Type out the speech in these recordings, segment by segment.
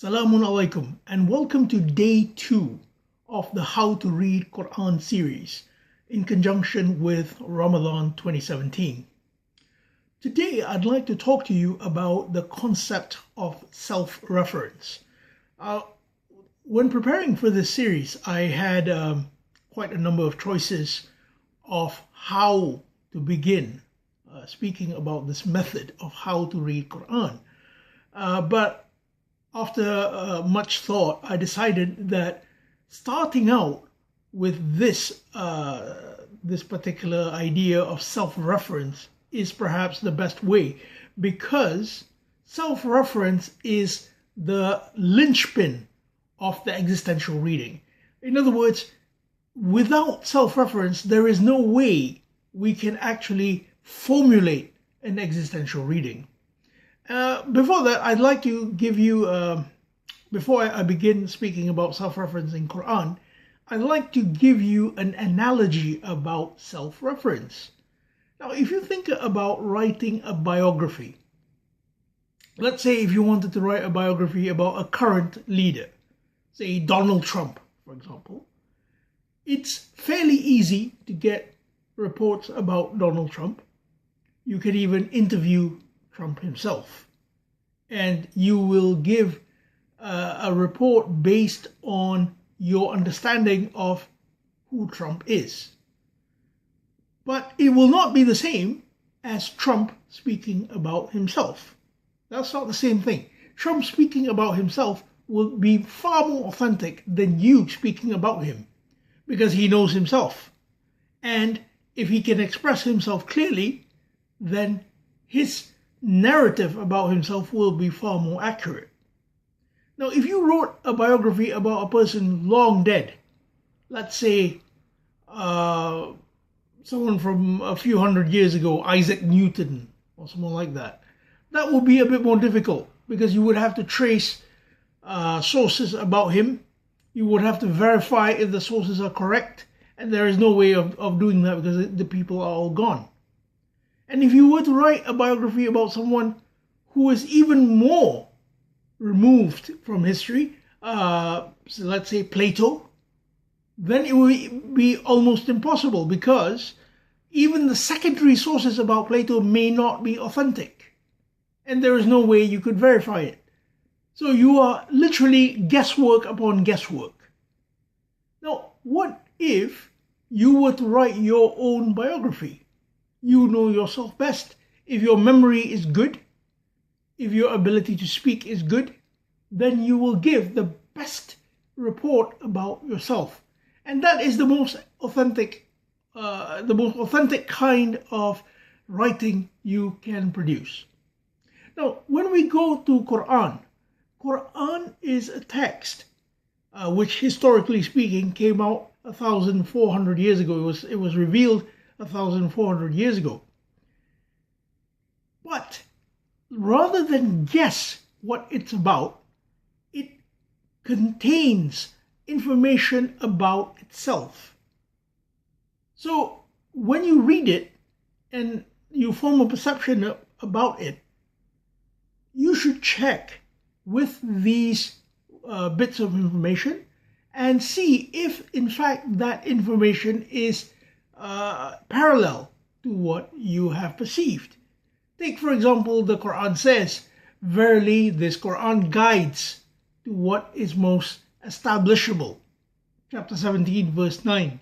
Salamun alaikum and welcome to day 2 of the How to Read Quran series in conjunction with Ramadan 2017. Today I'd like to talk to you about the concept of self-reference. When preparing for this series, I had quite a number of choices of how to begin speaking about this method of how to read Quran. But after much thought, I decided that starting out with this particular idea of self-reference is perhaps the best way, because self-reference is the linchpin of the existential reading. In other words, without self-reference, there is no way we can actually formulate an existential reading. Before that, I'd like to give you, before I begin speaking about self-reference in Quran, I'd like to give you an analogy about self-reference. Now, if you think about writing a biography, let's say if you wanted to write a biography about a current leader, say Donald Trump, for example, it's fairly easy to get reports about Donald Trump. You can even interview Trump himself, and you will give a report based on your understanding of who Trump is. But it will not be the same as Trump speaking about himself. That's not the same thing. Trump speaking about himself will be far more authentic than you speaking about him, because he knows himself. And if he can express himself clearly, then his narrative about himself will be far more accurate. Now, if you wrote a biography about a person long dead, let's say someone from a few hundred years ago, Isaac Newton or someone like that, that would be a bit more difficult, because you would have to trace sources about him. You would have to verify if the sources are correct, and there is no way of doing that because the people are all gone. And if you were to write a biography about someone who is even more removed from history, so let's say Plato, then it would be almost impossible, because even the secondary sources about Plato may not be authentic, and there is no way you could verify it. So you are literally guesswork upon guesswork. Now, what if you were to write your own biography? You know yourself best. If your memory is good, if your ability to speak is good, then you will give the best report about yourself. And that is the most authentic kind of writing you can produce. Now, when we go to Quran is a text which, historically speaking, came out 1,400 years ago. It was revealed 1,400 years ago. But rather than guess what it's about, it contains information about itself. So when you read it and you form a perception about it, you should check with these bits of information and see if in fact that information is parallel to what you have perceived. Take, for example, the Quran says, "Verily, this Quran guides to what is most establishable." Chapter 17, verse 9.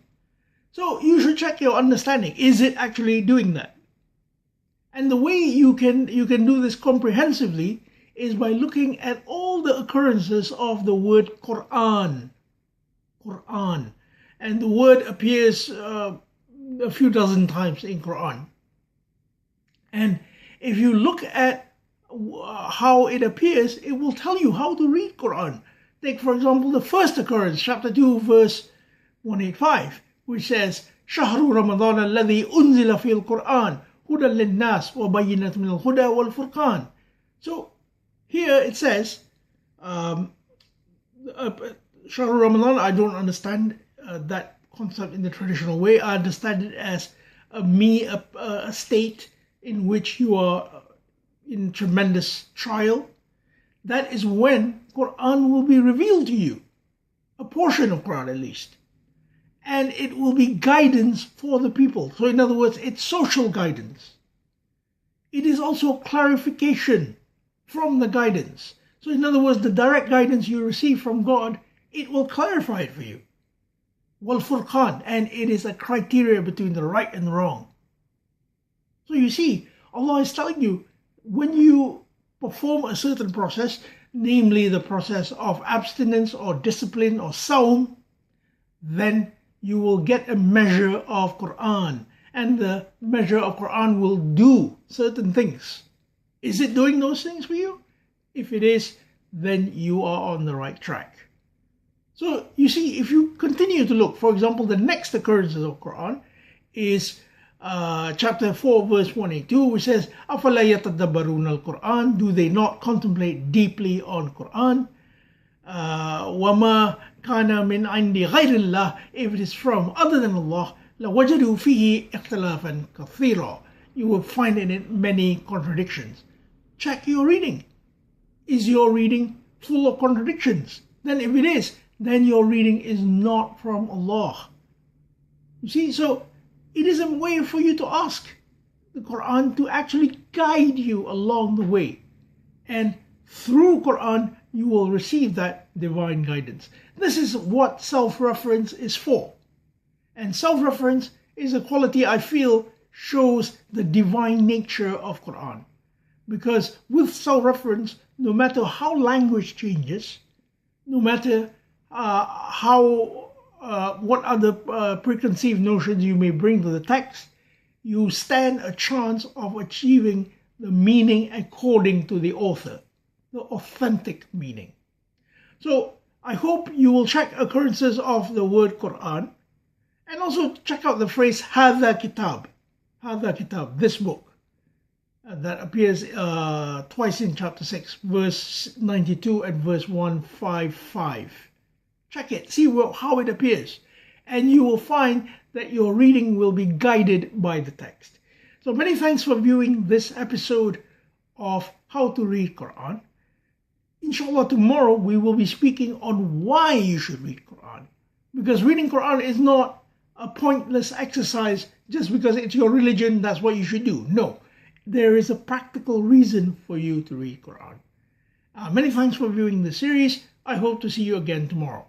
So you should check your understanding. Is it actually doing that? And the way you can do this comprehensively is by looking at all the occurrences of the word Quran. Quran. And the word appears a few dozen times in Quran. And if you look at how it appears, it will tell you how to read Quran. Take, for example, the first occurrence, chapter 2, verse 185, which says, شهر رمضان الذي أنزل في القرآن هدى للناس وبينات من الهدى والفرقان. So here it says, شهر Ramadan, I don't understand that concept in the traditional way. I understand it as a state in which you are in tremendous trial. that is when Quran will be revealed to you, a portion of Quran at least. And it will be guidance for the people. So in other words, it's social guidance. It is also clarification from the guidance. So in other words, the direct guidance you receive from God, it will clarify it for you. Wal Furqan, and it is a criteria between the right and the wrong. So you see, Allah is telling you, when you perform a certain process, namely the process of abstinence or discipline or sawm, then you will get a measure of Quran, and the measure of Quran will do certain things. Is it doing those things for you? If it is, then you are on the right track. So you see, if you continue to look, for example, the next occurrences of Quran is chapter 4, verse 182, which says, أَفَلَا يَتَدَّبَّرُونَ الْقُرْآنَ, do they not contemplate deeply on Quran? وَمَا كَانَ مِنْ عِنْدِ غَيْرِ اللَّهِ, if it is from other than Allah, لَوَجَدُوا فِيهِ اخْتِلَافًا كَثِيرًا, you will find in it many contradictions. Check your reading. Is your reading full of contradictions? Then if it is, then your reading is not from Allah. You see, so it is a way for you to ask the Quran to actually guide you along the way. And through Quran, you will receive that divine guidance. This is what self-reference is for. And self-reference is a quality I feel shows the divine nature of Quran. Because with self-reference, no matter how language changes, no matter what other preconceived notions you may bring to the text, you stand a chance of achieving the meaning according to the author, the authentic meaning. So I hope you will check occurrences of the word Quran, and also check out the phrase هذا كتاب, this book, that appears twice in chapter 6, verse 92 and verse 155. Check it, see how it appears, and you will find that your reading will be guided by the text. So many thanks for viewing this episode of How to Read Quran. Inshallah, tomorrow we will be speaking on why you should read Quran. Because reading Quran is not a pointless exercise just because it's your religion, that's what you should do. No, there is a practical reason for you to read Quran. Many thanks for viewing the series. I hope to see you again tomorrow.